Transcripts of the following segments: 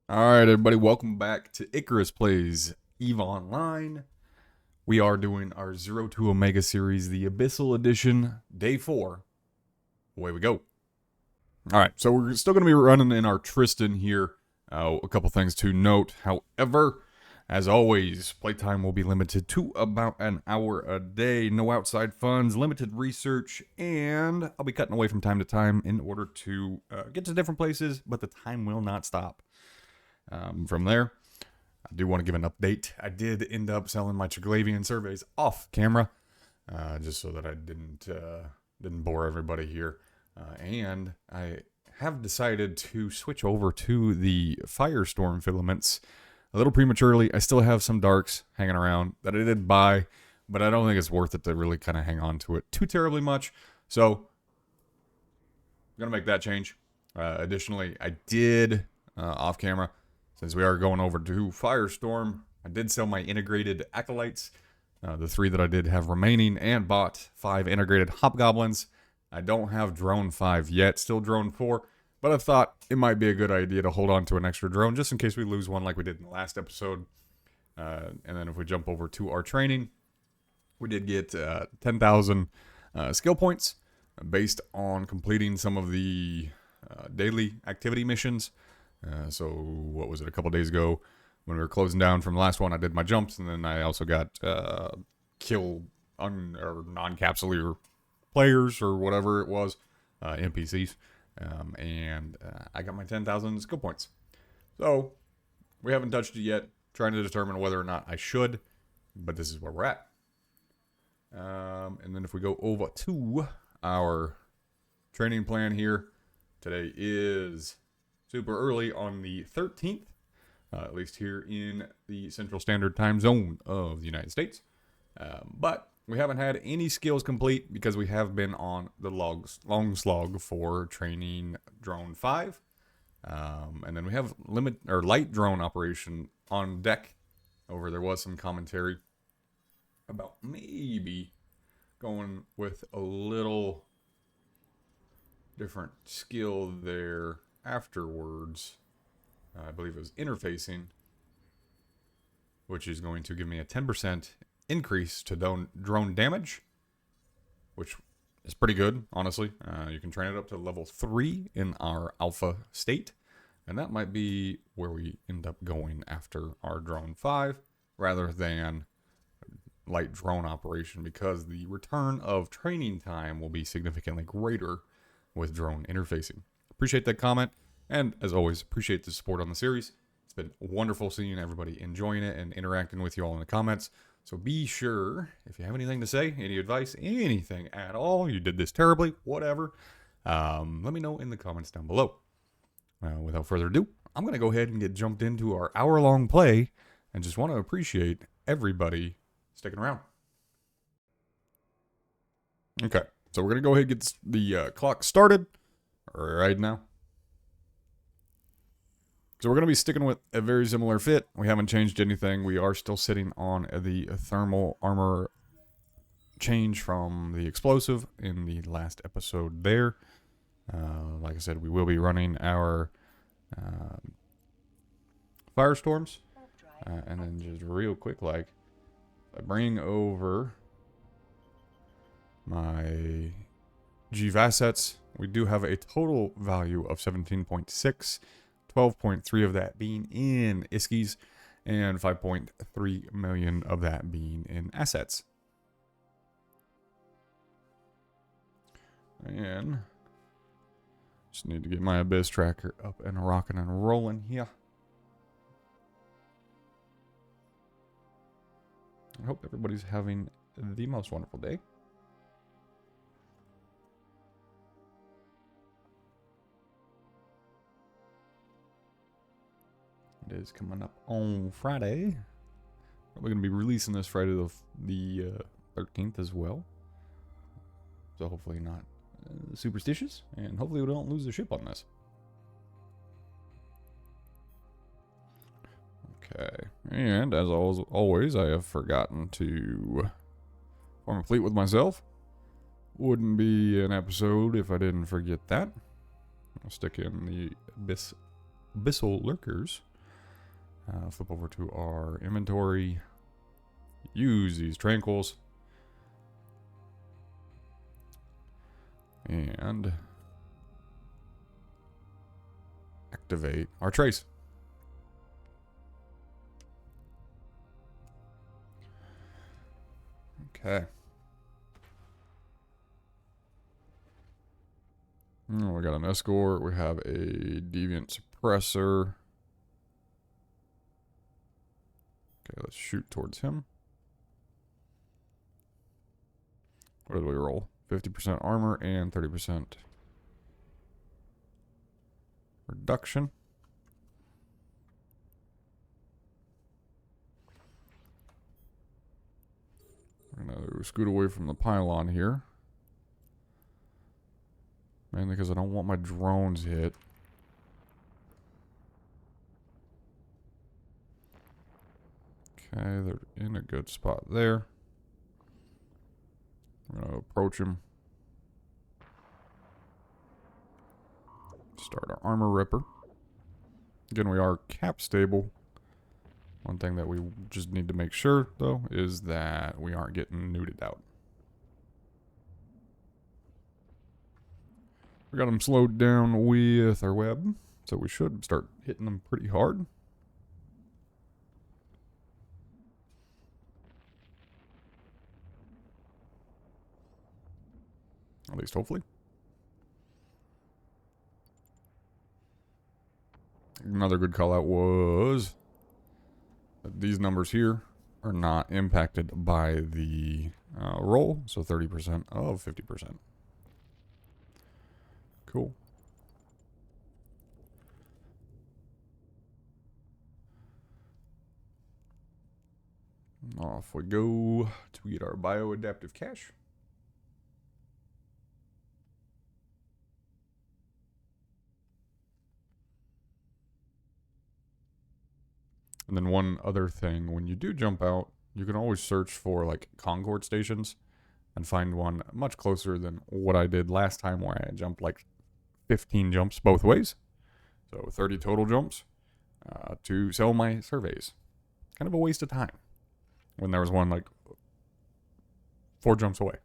Alright, everybody, welcome back to Icarus Plays Eve Online. We are doing our 0 to Omega series, the Abyssal Edition, Day 4. Away we go. Alright, so we're still going to be running in our Tristan here. A couple things to note. However, as always, playtime will be limited to about an hour a day. No outside funds, limited research, and I'll be cutting away from time to time in order to get to different places, but the time will not stop. From there, I do want to give an update. I did end up selling my Triglavian surveys off camera, just so that I didn't bore everybody here. And I have decided to switch over to the Firestorm filaments a little prematurely. I still have some darks hanging around that I did buy, but I don't think it's worth it to really kind of hang on to it too terribly much. So I'm gonna make that change. Additionally, I did off camera. Since we are going over to Firestorm, I did sell my integrated acolytes, the 3 that I did have remaining, and bought 5 integrated hobgoblins. I don't have drone 5 yet, still drone 4, but I thought it might be a good idea to hold on to an extra drone just in case we lose one like we did in the last episode. And then if we jump over to our training, we did get 10,000 skill points based on completing some of the daily activity missions. So what was it, a couple days ago when we were closing down from the last one, I did my jumps, and then I also got kill or non-capsuleer players or whatever it was, NPCs, and I got my 10,000 skill points. So we haven't touched it yet, trying to determine whether or not I should, but this is where we're at. And then if we go over to our training plan here, today is super early on the 13th, at least here in the Central Standard Time Zone of the United States. But we haven't had any skills complete because we have been on the long slog for training drone 5. And then we have light drone operation on deck. There was some commentary about maybe going with a little different skill there afterwards. I believe it was interfacing, which is going to give me a 10% increase to drone damage, which is pretty good, honestly. You can train it up to level 3 in our alpha state, and that might be where we end up going after our drone 5 rather than light drone operation, because the return of training time will be significantly greater with drone interfacing. Appreciate that comment, and as always, appreciate the support on the series. It's been wonderful seeing everybody enjoying it and interacting with you all in the comments. So be sure, if you have anything to say, any advice, anything at all, you did this terribly, whatever, let me know in the comments down below. Without further ado, I'm going to go ahead and get jumped into our hour-long play, and just want to appreciate everybody sticking around. Okay, so we're going to go ahead and get the clock started right now. So we're going to be sticking with a very similar fit. We haven't changed anything. We are still sitting on the thermal armor change from the explosive in the last episode there. Like I said, we will be running our firestorms. And then just real quick, like, I bring over my GV assets. We do have a total value of 17.6, 12.3 of that being in Iskies, and 5.3 million of that being in assets. And just need to get my Abyss tracker up and rocking and rolling here. I hope everybody's having the most wonderful day. It is coming up on Friday. Probably going to be releasing this Friday the 13th as well. So hopefully not superstitious, and hopefully we don't lose the ship on this. Okay, and as always, I have forgotten to form a fleet with myself. Wouldn't be an episode if I didn't forget that. I'll stick in the abyssal lurkers Flip over to our inventory. Use these tranquils. And activate our trace. Okay. Oh, we got an escort. We have a deviant suppressor. Okay, let's shoot towards him. What did we roll? 50% armor and 30% reduction. We're gonna scoot away from the pylon here. Mainly because I don't want my drones hit. Okay, they're in a good spot there. I'm gonna approach him. Start our armor ripper. Again, we are cap stable. One thing that we just need to make sure, though, is that we aren't getting neuted out. We got them slowed down with our web, so we should start hitting them pretty hard. At least hopefully. Another good call out was that these numbers here are not impacted by the roll, so 30% of 50%. Cool. Off we go to get our bioadaptive cache. And then one other thing, when you do jump out, you can always search for like Concord stations and find one much closer than what I did last time where I jumped like 15 jumps both ways. So 30 total jumps to sell my surveys. Kind of a waste of time when there was one like 4 jumps away.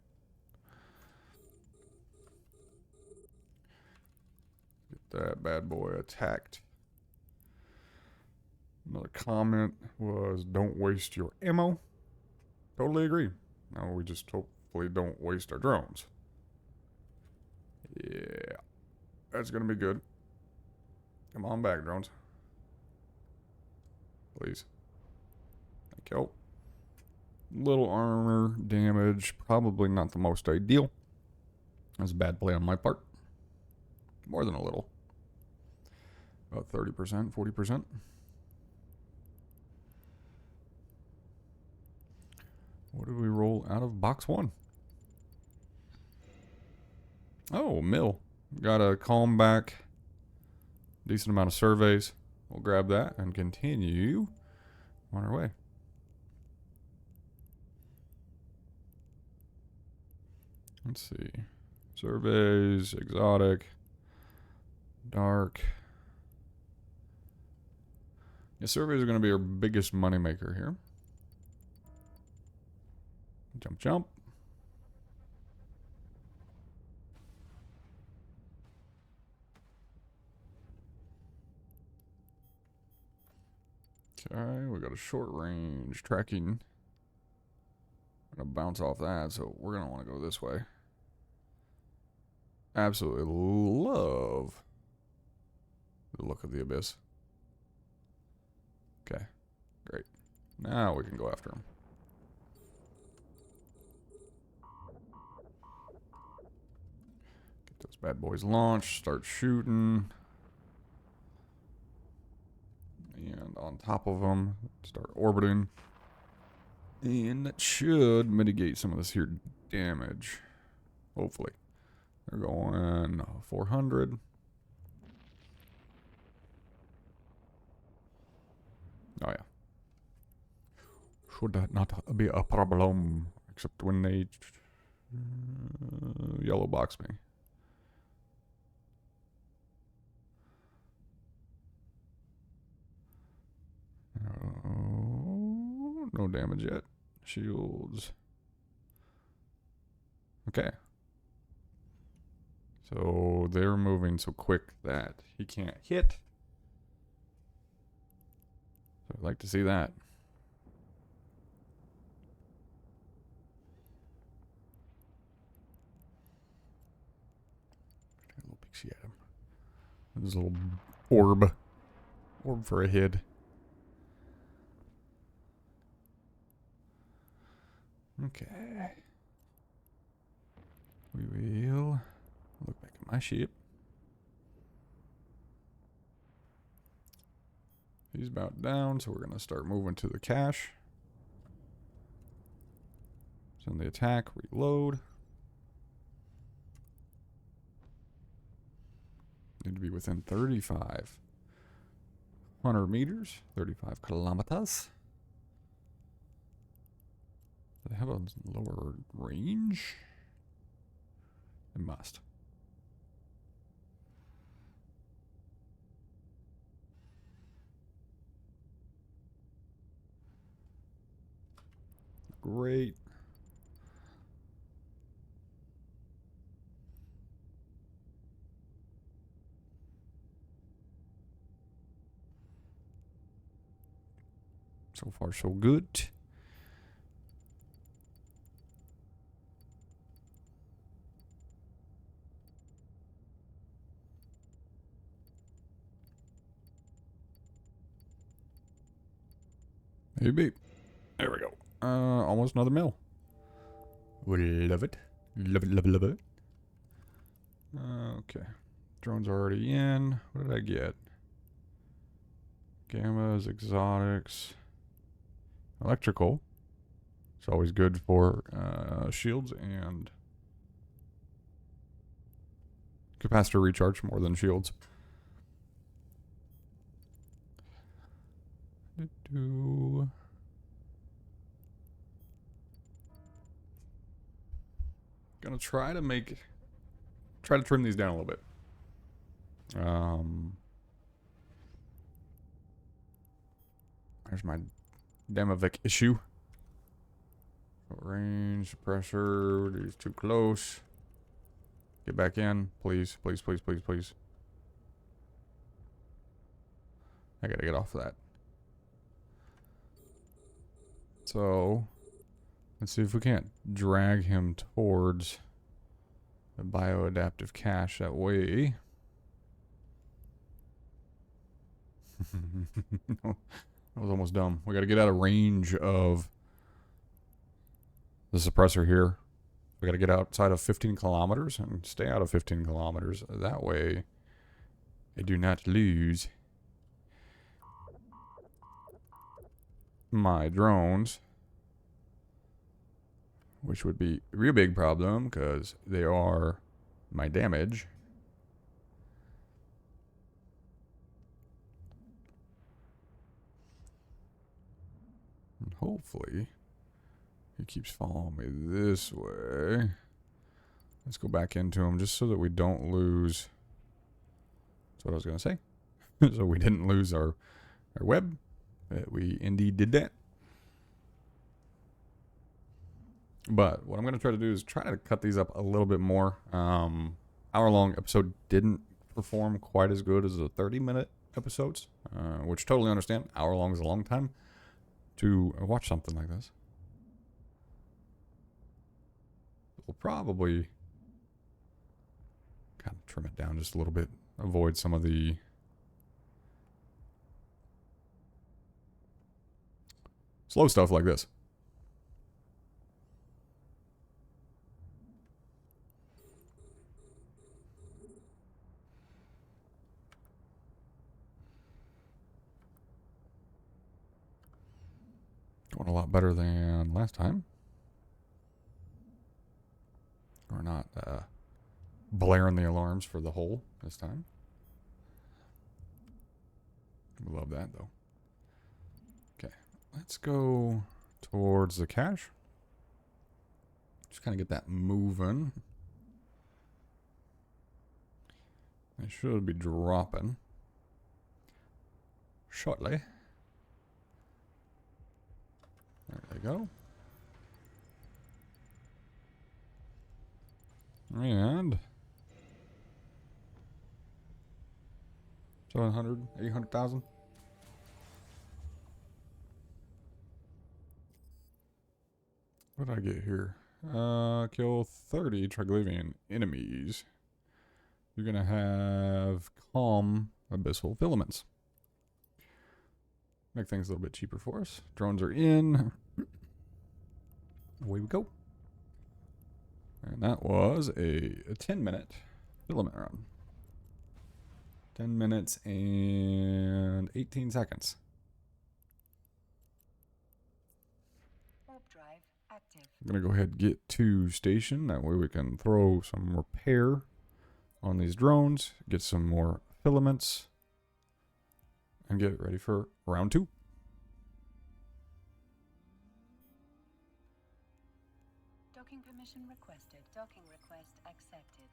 Get that bad boy attacked. Another comment was, don't waste your ammo. Totally agree. Now we just hopefully don't waste our drones. Yeah. That's going to be good. Come on back, drones. Please. Thank you. Little armor damage. Probably not the most ideal. That's a bad play on my part. More than a little. About 30%, 40%. What did we roll out of box 1? Oh, mill. Got a calm back. Decent amount of surveys. We'll grab that and continue on our way. Let's see. Surveys, exotic, dark. Yeah, surveys are going to be our biggest moneymaker here. Jump, jump. Okay, we got a short range tracking. I'm going to bounce off that, so we're going to want to go this way. Absolutely love the look of the abyss. Okay, great. Now we can go after him. Get those bad boys launched, start shooting. And on top of them, start orbiting. And that should mitigate some of this here damage. Hopefully. They're going 400. Oh, yeah. Should that not be a problem? Except when they yellow box me. no damage yet. Shields. Okay. So they're moving so quick that he can't hit. So I'd like to see that. Take a little pixie at him. There's a little orb. Orb for a head. Okay. We will look back at my ship. He's about down, so we're going to start moving to the cache. Send the attack, reload. Need to be within 3,500 meters, 35 kilometers. Do they have a lower range? They must. Great. So far, so good. Maybe. There we go. Almost another mill. Would love it. Love it, love it, love it. Okay. Drones are already in. What did I get? Gammas, exotics, electrical. It's always good for shields and capacitor recharge more than shields. Gonna try to trim these down a little bit. There's my Demovic issue. Range, pressure, he's too close. Get back in, please, please, please, please, please. I gotta get off of that. So, let's see if we can't drag him towards the bioadaptive cache that way. No, that was almost dumb. We gotta get out of range of the suppressor here. We gotta get outside of 15 kilometers and stay out of 15 kilometers. That way, I do not lose my drones, which would be a real big problem because they are my damage. And hopefully, he keeps following me this way. Let's go back into him just so that we don't lose. That's what I was going to say. So we didn't lose our web. We indeed did that. But what I'm going to try to do is try to cut these up a little bit more. Hour-long episode didn't perform quite as good as the 30-minute episodes, which totally understand. Hour-long is a long time to watch something like this. We'll probably kind of trim it down just a little bit. Avoid some of the slow stuff like this. Going a lot better than last time. We're not blaring the alarms for the hole this time. We love that though. Okay, let's go towards the cache. Just kind of get that moving. They should be dropping shortly. we go. And 700, 800,000. What did I get here? Kill 30 Triglavian enemies. You're gonna have calm abyssal filaments. Make things a little bit cheaper for us. Drones are in. Away we go. And that was a 10-minute filament run. 10 minutes and 18 seconds. Warp drive active. I'm going to go ahead and get to station. That way we can throw some repair on these drones, get some more filaments, and get ready for round 2. Docking permission requested. Docking request accepted.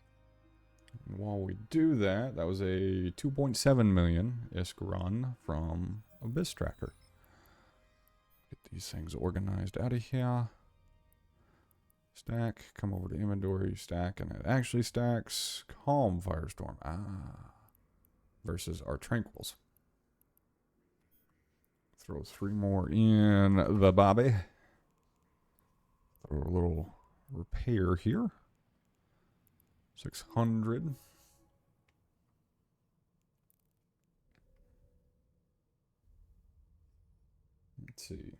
While we do that, that was a 2.7 million Isk run from Abyss Tracker. Get these things organized out of here. Stack, come over to inventory, stack, and it actually stacks Calm Firestorm. Versus our Tranquils. Throw 3 more in the bobby. Throw a little repair here. 600. Let's see.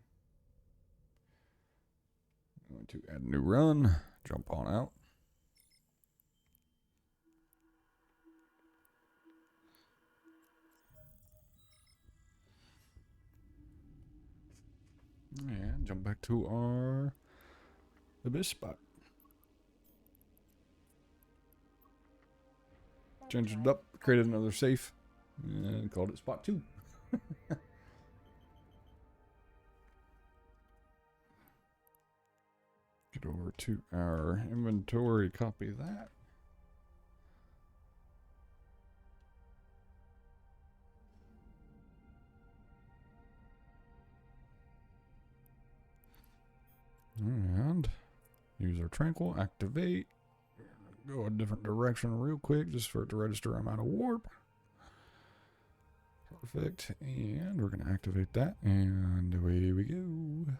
I'm going to add a new run. Jump on out. And jump back to our Abyss spot. Changed it up, created another safe, and called it spot 2. Get over to our inventory, copy that. And use our Tranquil, activate. Go a different direction real quick just for it to register I'm out of warp. Perfect. And we're going to activate that. And away we go.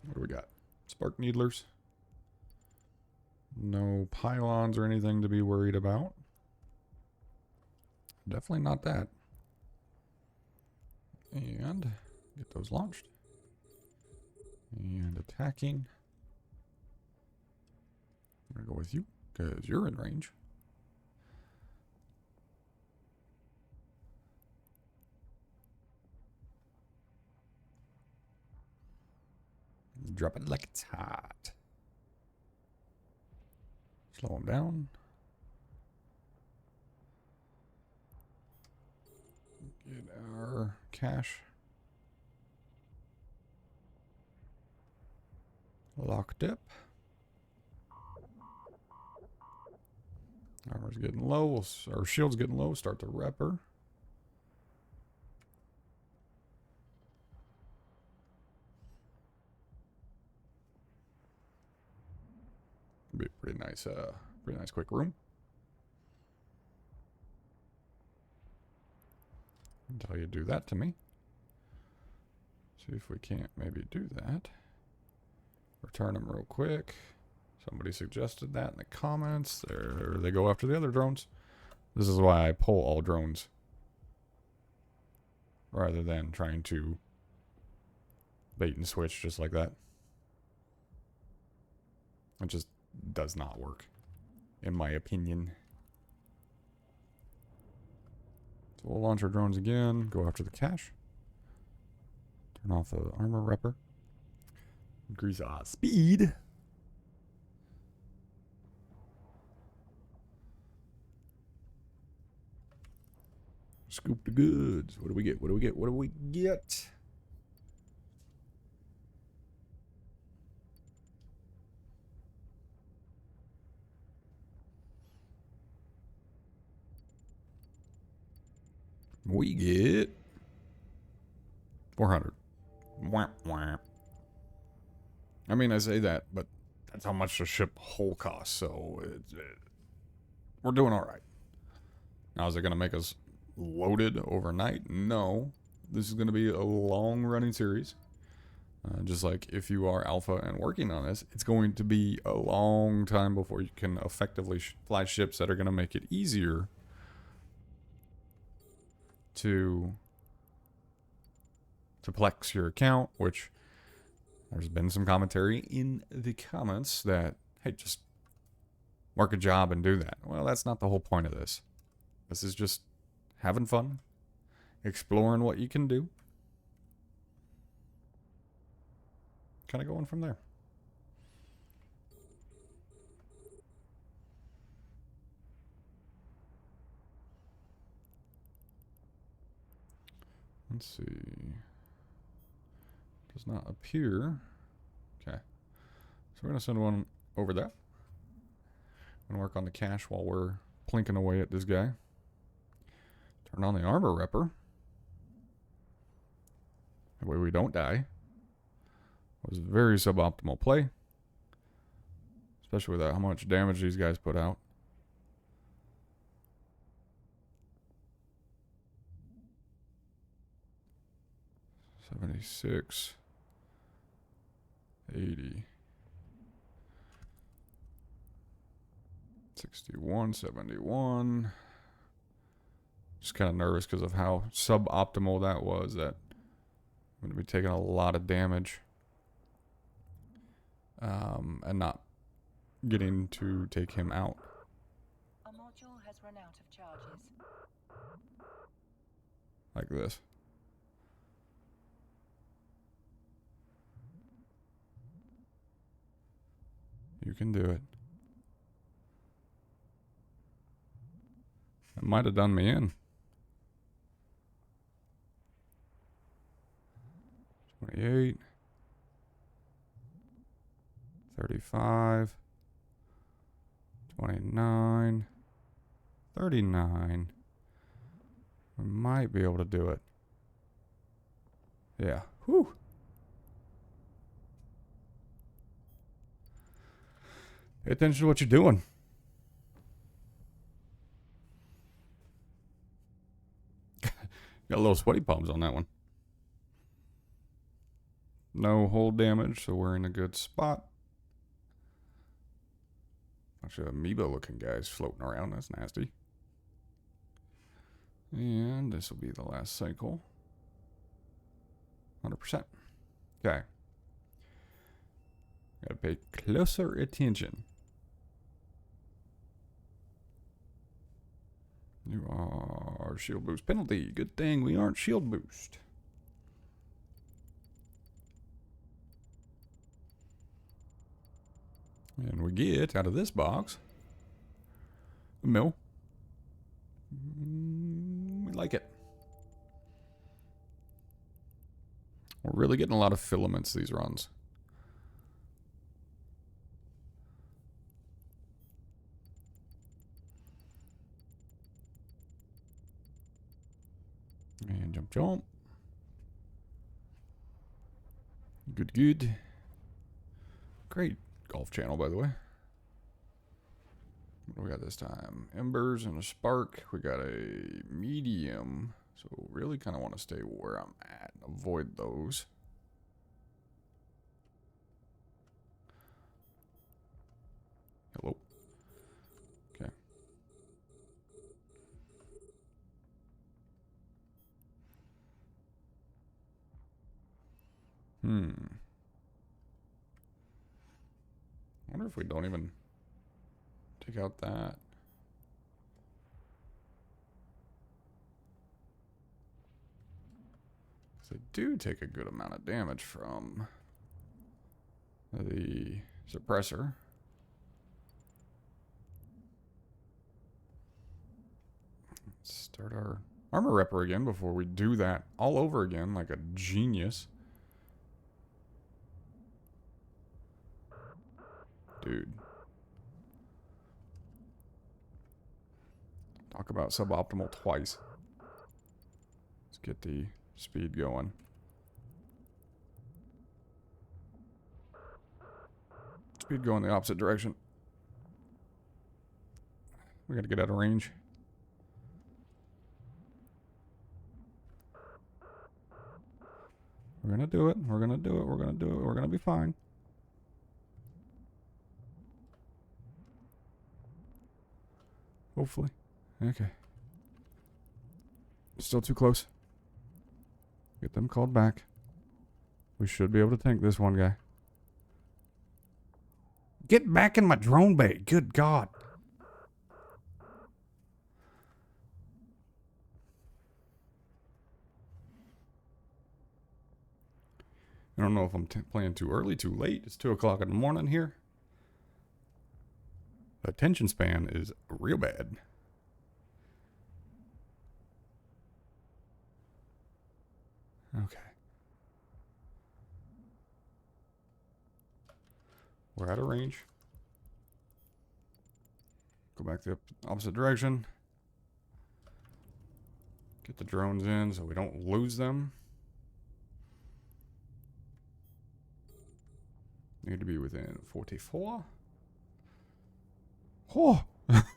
What do we got? Spark needlers. No pylons or anything to be worried about. Definitely not that. And get those launched. And attacking. I'm going to go with you because you're in range. Drop it like it's hot. Slow them down. Get our cash. Locked up. Armor's getting low. Our shield's getting low. Start the repper. Be a pretty nice quick room. Until you do that to me. See if we can't maybe do that. Return them real quick. Somebody suggested that in the comments. There they go after the other drones. This is why I pull all drones. Rather than trying to bait and switch just like that. It just does not work. In my opinion. So we'll launch our drones again. Go after the cache. Turn off the armor repper. Increase our speed. Scoop the goods. What do we get? What do we get? What do we get? We get 400. Wah, wah. I mean, I say that, but that's how much the ship whole costs, so we're doing all right. Now, is it going to make us loaded overnight? No. This is going to be a long-running series. Just like if you are alpha and working on this, it's going to be a long time before you can effectively fly ships that are going to make it easier to plex your account, which there's been some commentary in the comments that, hey, just work a job and do that. Well, that's not the whole point of this. This is just having fun, exploring what you can do, kind of going from there. Let's see. Does not appear. Okay. So we're going to send one over there. I'm going to work on the cache while we're plinking away at this guy. Turn on the armor repper. That way we don't die. It was a very suboptimal play. Especially with how much damage these guys put out. $76. 80. 61, 71. Just kind of nervous because of how suboptimal that was. That I'm going to be taking a lot of damage. And not getting to take him out. A module has run out of charges. Like this. You can do it. It might have done me in. 28. 35. 29. 39. We might be able to do it. Yeah. Whew. Pay attention to what you're doing. Got a little sweaty palms on that one. No hull damage, so we're in a good spot. Bunch of amoeba looking guys floating around. That's nasty. And this will be the last cycle. 100%. Okay. Gotta pay closer attention. You are shield boost penalty. Good thing we aren't shield boost. And we get out of this box a mill. We like it. We're really getting a lot of filaments these runs. And jump, jump. Good, good. Great golf channel, by the way. What do we got this time? Embers and a spark. We got a medium. So really kind of want to stay where I'm at and avoid those. Hello. Okay. I wonder if we don't even take out that. They do take a good amount of damage from the suppressor. Let's start our armor repper again before we do that all over again like a genius. Dude. Talk about suboptimal twice. get the speed going. Speed going the opposite direction. We gotta get out of range. We're gonna do it. We're gonna do it. We're gonna do it. We're gonna be fine. Hopefully. Okay. Still too close. Get them called back. We should be able to tank this one guy. Get back in my drone bay. Good God. I don't know if I'm playing too early, too late. It's 2 o'clock in the morning here. The attention span is real bad. Okay. We're out of range. Go back the opposite direction. Get the drones in so we don't lose them. Need to be within 44. Oh! There's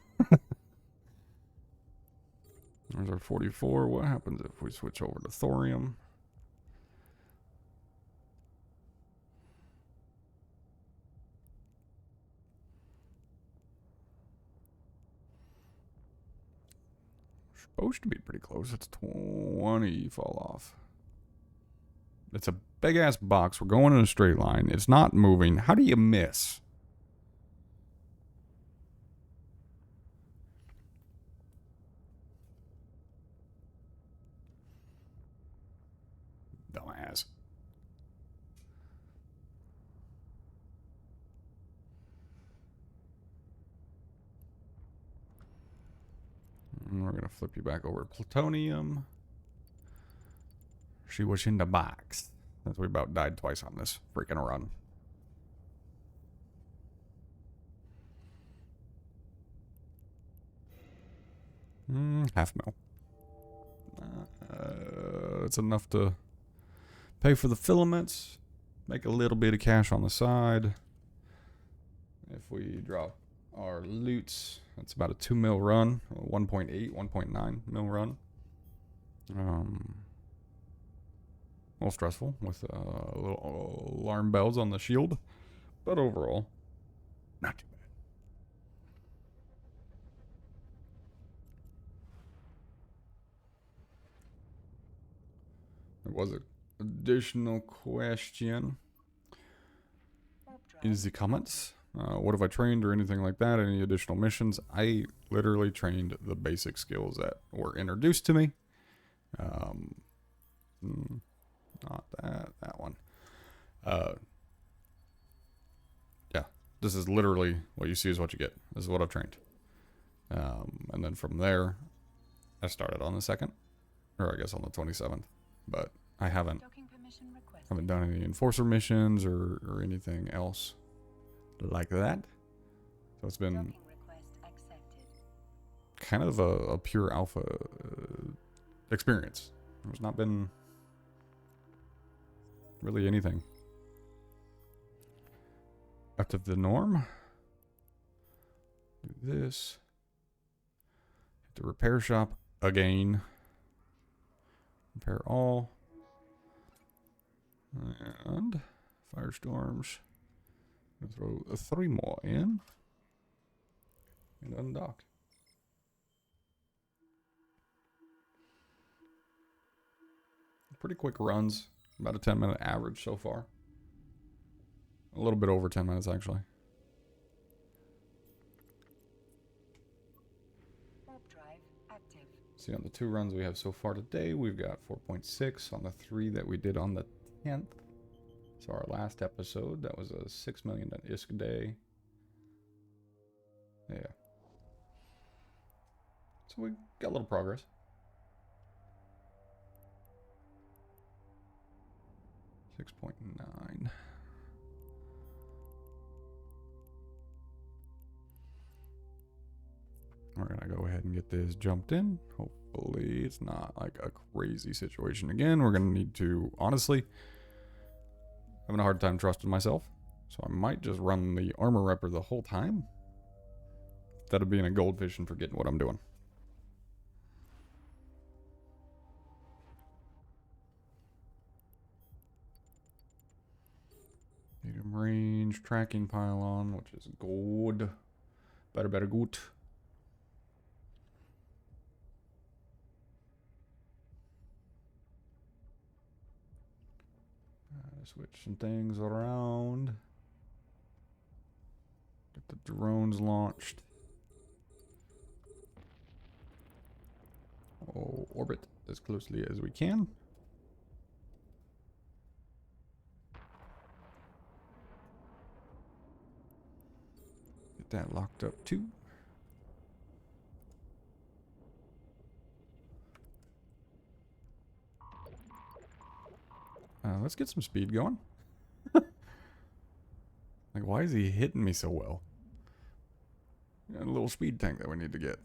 our 44. What happens if we switch over to thorium? Supposed to be pretty close. It's 20 fall off. It's a big ass box. We're going in a straight line. It's not moving. How do you miss? Dumbass. And we're going to flip you back over to plutonium. She was in the box. That's we about died twice on this freaking run. Half mil. It's enough to pay for the filaments. Make a little bit of cash on the side. If we drop our loots, that's about a 2 mil run. 1.8, 1.9 mil run. A little stressful with little alarm bells on the shield, but overall, not too bad. There was an additional question in the comments. What have I trained or anything like that? Any additional missions? I literally trained the basic skills that were introduced to me. Not that one. Yeah, this is literally what you see is what you get. This is what I've trained. And then from there, I started on the 2nd, or I guess on the 27th, but I haven't done any enforcer missions or anything else like that. So it's been kind of a pure alpha experience. There's not been really anything out of the norm. Do this. Hit the repair shop again. Repair all. And firestorms. Throw 3 more in. And undock. Pretty quick runs. About a 10-minute average so far. A little bit over 10 minutes, actually. Warp drive active. See, on the 2 runs we have so far today, we've got 4.6 on the 3 that we did on the 10th. So our last episode, that was a 6 million Isk day. Yeah. So we got a little progress. $6.9. We're gonna go ahead and get this jumped in. Hope hopefully it's not like a crazy situation again. We're going to need to, honestly, having a hard time trusting myself. So I might just run the armor repper the whole time. Instead of being a goldfish and forgetting what I'm doing. Medium range tracking pylon, which is good. Better, good. Switch some things around. Get the drones launched. Oh, orbit as closely as we can. Get that locked up too. Let's get some speed going. Like, why is he hitting me so well? Got a little speed tank that we need to get.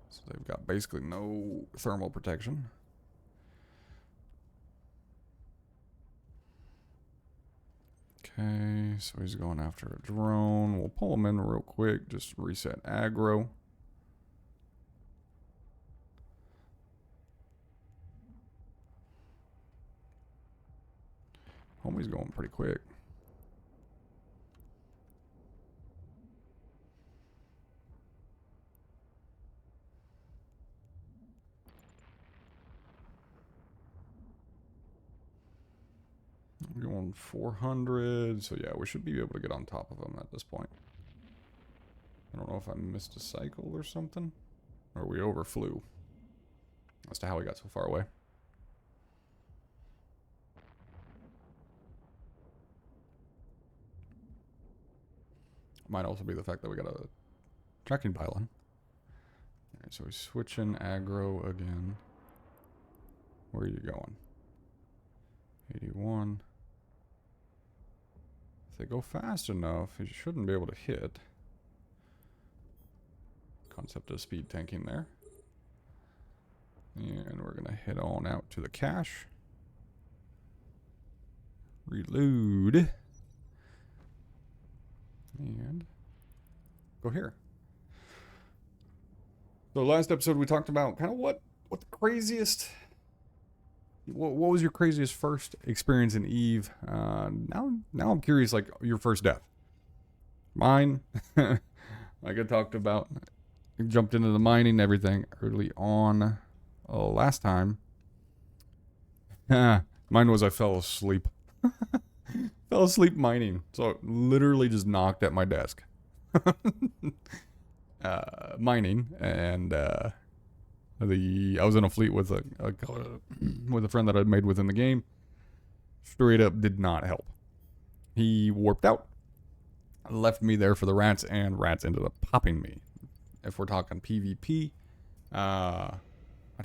So they've got basically no thermal protection. Okay, so he's going after a drone. We'll pull him in real quick. Just reset aggro. Homie's going pretty quick. We're going 400, so yeah, we should be able to get on top of him at this point. I don't know if I missed a cycle or something, or we overflew as to how we got so far away. Might also be the fact that we got a tracking pylon. Alright, so we're switching aggro again. Where are you going? 81. If they go fast enough, you shouldn't be able to hit. Concept of speed tanking there. And we're going to head on out to the cache. Reload. And go here. So last episode we talked about kind of what the craziest... What was your craziest first experience in Eve? Now I'm curious, like, your first death. Mine, like I talked about, I jumped into the mining and everything early on last time. Mine was I fell asleep. Fell asleep mining. So it literally just knocked at my desk. Mining, and I was in a fleet with a friend that I'd made within the game. Straight up did not help. He warped out, left me there for the rats, and rats ended up popping me. If we're talking PvP, I'd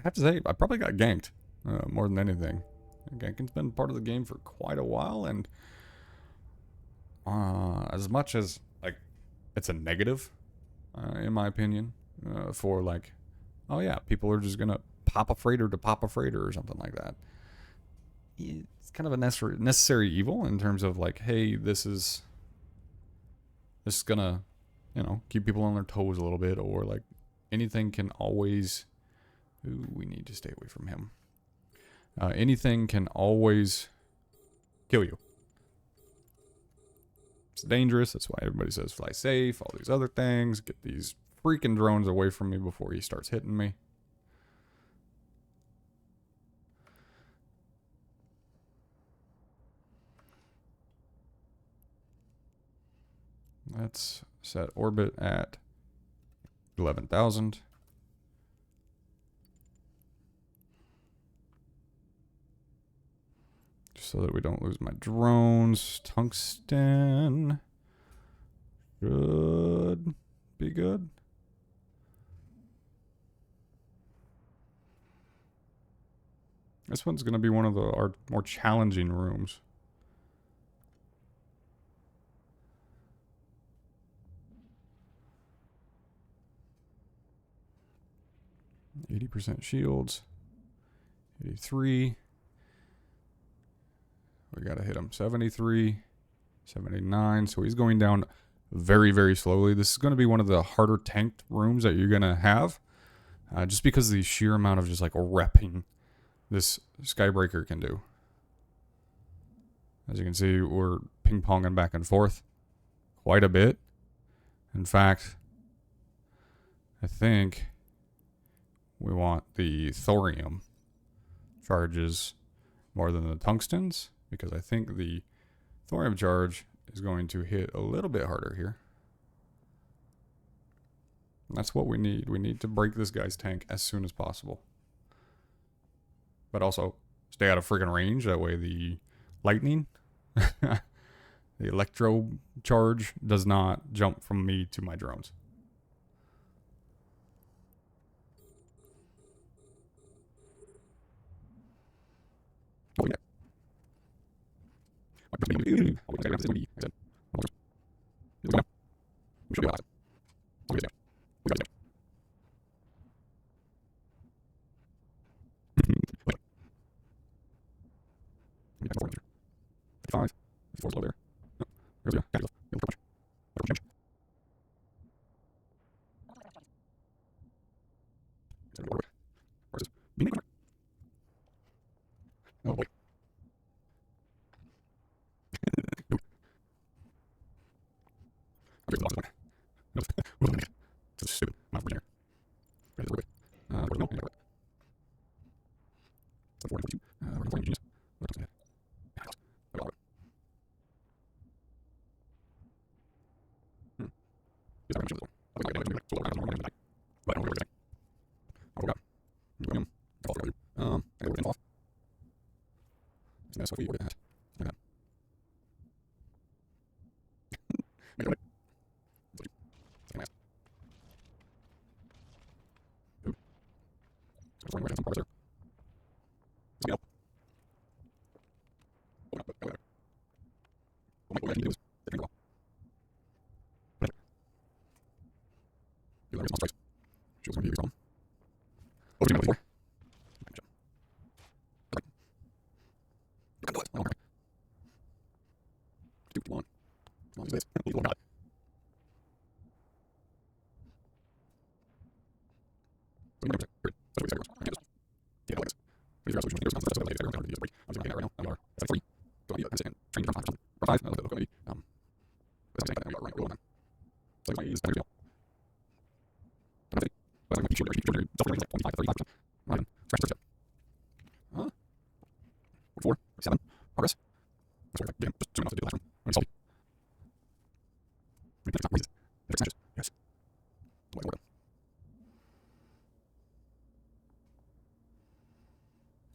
have to say I probably got ganked more than anything. Ganking's been part of the game for quite a while, and as much as like it's a negative, in my opinion, for like, oh yeah, people are just gonna pop a freighter to pop a freighter or something like that. It's kind of a necessary evil in terms of like, hey, this is gonna, keep people on their toes a little bit, or like anything can always. Ooh, we need to stay away from him. Anything can always kill you. It's dangerous. That's why everybody says fly safe. All these other things. Get these freaking drones away from me before he starts hitting me. Let's set orbit at 11,000. So that we don't lose my drones. Tungsten should be good. This one's going to be one of our more challenging rooms. 80% shields. 83. We got to hit him. 73. 79. So he's going down very, very slowly. This is going to be one of the harder tanked rooms that you're going to have. Just because of the sheer amount of just like repping this Skybreaker can do. As you can see, we're ping-ponging back and forth quite a bit. In fact, I think we want the thorium charges more than the tungstens, because I think the thorium charge is going to hit a little bit harder here. And that's what we need. We need to break this guy's tank as soon as possible. But also, stay out of friggin' range. That way the lightning, the electro charge, does not jump from me to my drones. Five. Four's low there. No. There's the guy. Oh boy. So stupid. Not for dinner.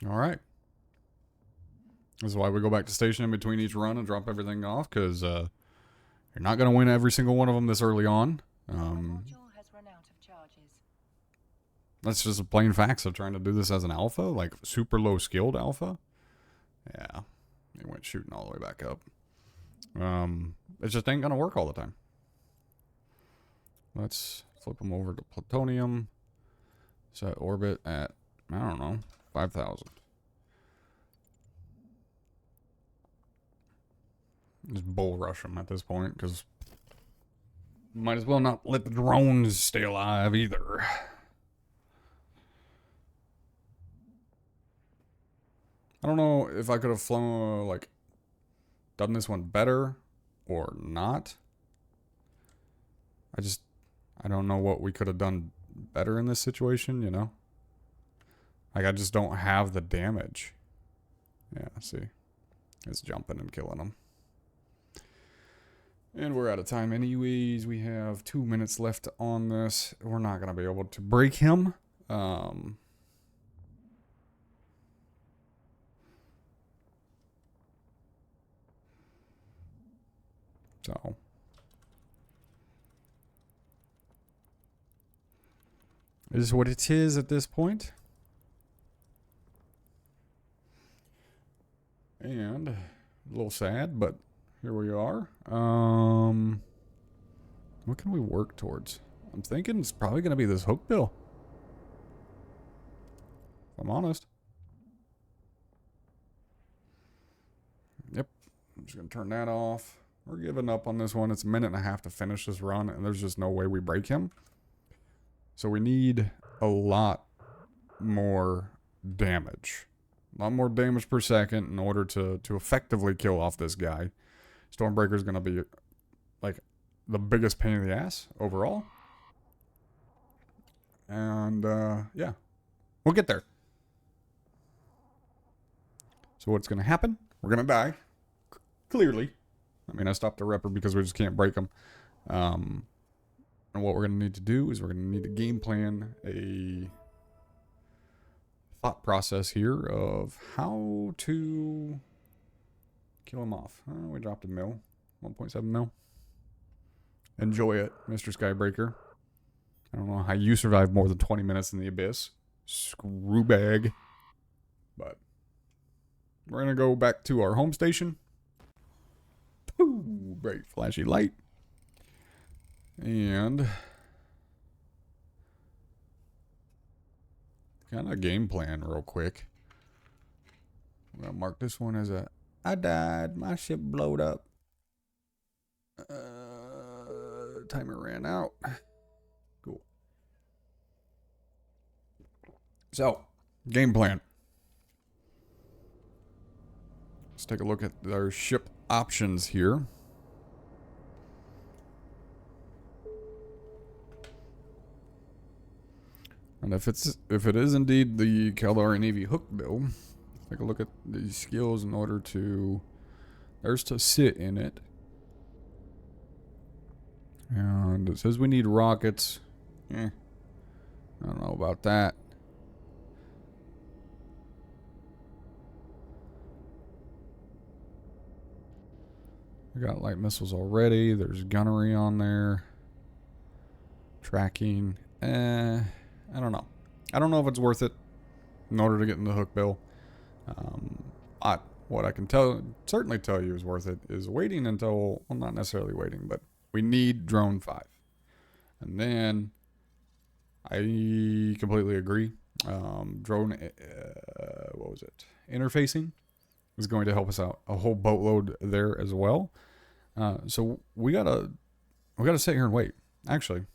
All right. This is why we go back to station in between each run and drop everything off, because you're not going to win every single one of them this early on. That's just a plain facts of trying to do this as an alpha, like super low skilled alpha. Yeah, it went shooting all the way back up. It just ain't going to work all the time. Let's flip them over to plutonium. Set orbit at, I don't know, 5,000. Just bull rush them at this point, because might as well not let the drones stay alive either. I don't know if I could have flown, like, done this one better or not. I don't know what we could have done better in this situation, you know? Like, I just don't have the damage. Yeah, see. It's jumping and killing them. And we're out of time anyways. We have 2 minutes left on this. We're not going to be able to break him. So. It is what it is at this point. And a little sad, but here we are. What can we work towards? I'm thinking it's probably going to be this hook bill. I'm honest. Yep. I'm just going to turn that off. We're giving up on this one. It's a minute and a half to finish this run, and there's just no way we break him. So we need a lot more damage. A lot more damage per second in order to effectively kill off this guy. Stormbreaker is going to be like the biggest pain in the ass overall. And yeah, we'll get there. So what's going to happen? We're going to die. Clearly. I mean, I stopped the repper because we just can't break them. And what we're going to need to do is we're going to need to game plan a thought process here of how to kill him off. We dropped a mil. 1.7 mil. Enjoy it, Mr. Skybreaker. I don't know how you survive more than 20 minutes in the abyss. Screw bag. But we're going to go back to our home station. Ooh, bright flashy light. And kind of game plan real quick. I'm going to mark this one as I died. My ship blowed up. Timer ran out. Cool. So, game plan. Let's take a look at our ship options here. And if it is indeed the Keldar and Evie hook build, take a look at the skills in order to there's to sit in it. And it says we need rockets. I don't know about that. We got light missiles already. There's gunnery on there. Tracking. I don't know. I don't know if it's worth it in order to get in the hook bill. What I can certainly tell you is worth it is waiting until, well, not necessarily waiting, but we need drone 5. And then I completely agree. Drone, what was it? Interfacing is going to help us out a whole boatload there as well. So we gotta sit here and wait. Actually,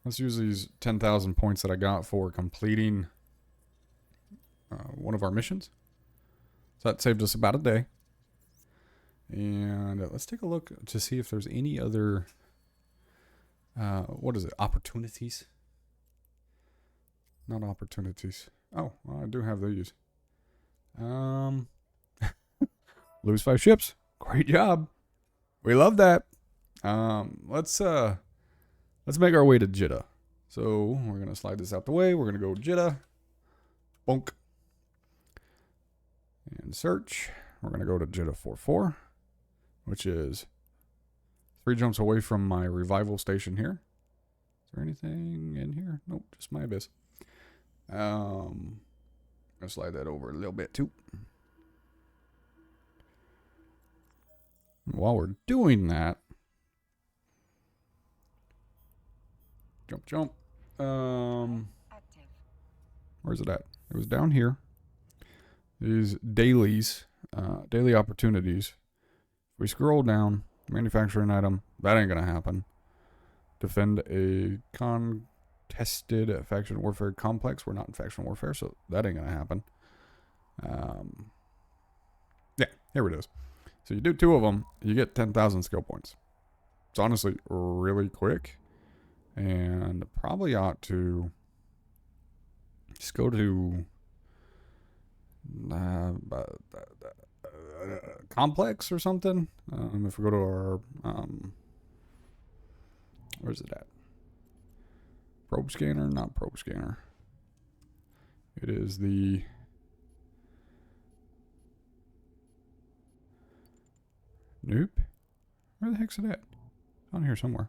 let's use these 10,000 points that I got for completing one of our missions. So that saved us about a day. And let's take a look to see if there's any other, what is it, opportunities? Not opportunities. Oh, well, I do have these. Lose 5 ships. Great job. We love that. Let's make our way to Jeddah. So we're gonna slide this out the way. We're gonna go Jeddah. Bonk. And search. We're gonna go to Jeddah 44, which is 3 jumps away from my revival station here. Is there anything in here? Nope, just my abyss. I'll slide that over a little bit too. While we're doing that, jump. Where's it at? It was down here. These dailies, daily opportunities. If we scroll down, manufacturing item, that ain't gonna happen. Defend a contested faction warfare complex. We're not in faction warfare, so that ain't gonna happen. Yeah, here it is. So you do 2 of them, you get 10,000 skill points. It's honestly really quick, and probably ought to just go to complex or something. If we go to our where's it at? Probe scanner, not probe scanner. It is the nope. Where the heck's it at? It's on here somewhere.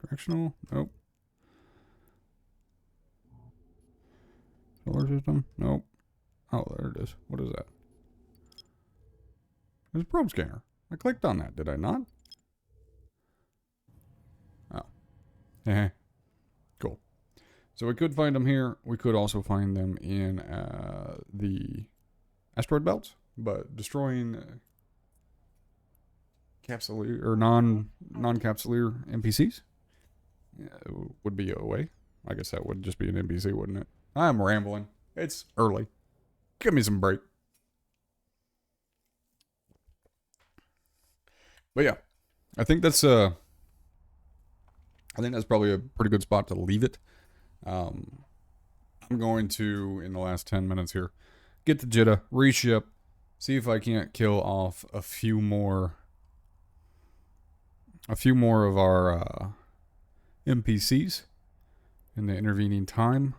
Directional? Nope. Solar system? Nope. Oh, there it is. What is that? It's a probe scanner. I clicked on that, did I not? Oh. Cool. So we could find them here. We could also find them in the asteroid belt, but destroying capsuleer or non-capsuleer NPCs would be a way. I guess that would just be an NPC, wouldn't it? I'm rambling. It's early. Give me some break. But yeah, I think that's probably a pretty good spot to leave it. I'm going to, in the last 10 minutes here, get the Jitta, reship, see if I can't kill off a few more of our NPCs in the intervening time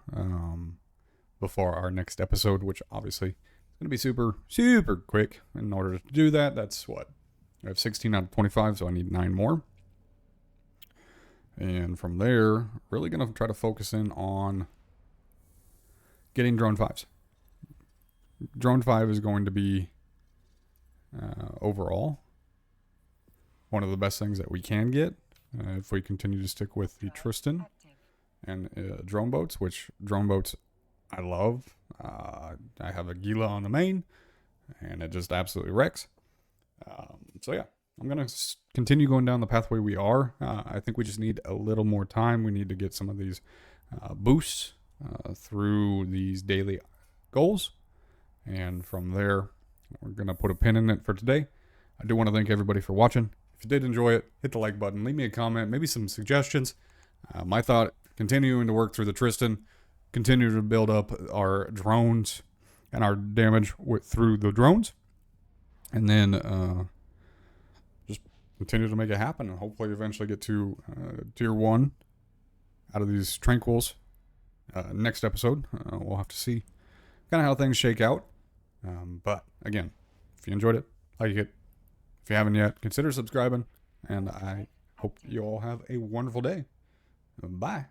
before our next episode, which obviously is going to be super, super quick. In order to do that, that's what? I have 16 out of 25, so I need 9 more. And from there, really going to try to focus in on getting Drone 5s. Drone 5 is going to be, overall, one of the best things that we can get if we continue to stick with the Tristan and drone boats, which drone boats I love. I have a Gila on the main, and it just absolutely wrecks. So yeah, I'm going to continue going down the pathway we are. I think we just need a little more time. We need to get some of these boosts through these daily goals. And from there, we're going to put a pin in it for today. I do want to thank everybody for watching. If you did enjoy it, hit the like button. Leave me a comment, maybe some suggestions. My thought, continuing to work through the Tristan, continue to build up our drones and our damage through the drones. And then just continue to make it happen and hopefully eventually get to tier 1 out of these tranquils. Next episode, we'll have to see kind of how things shake out. But again, if you enjoyed it, like it. If you haven't yet, consider subscribing. And I hope you all have a wonderful day. Bye.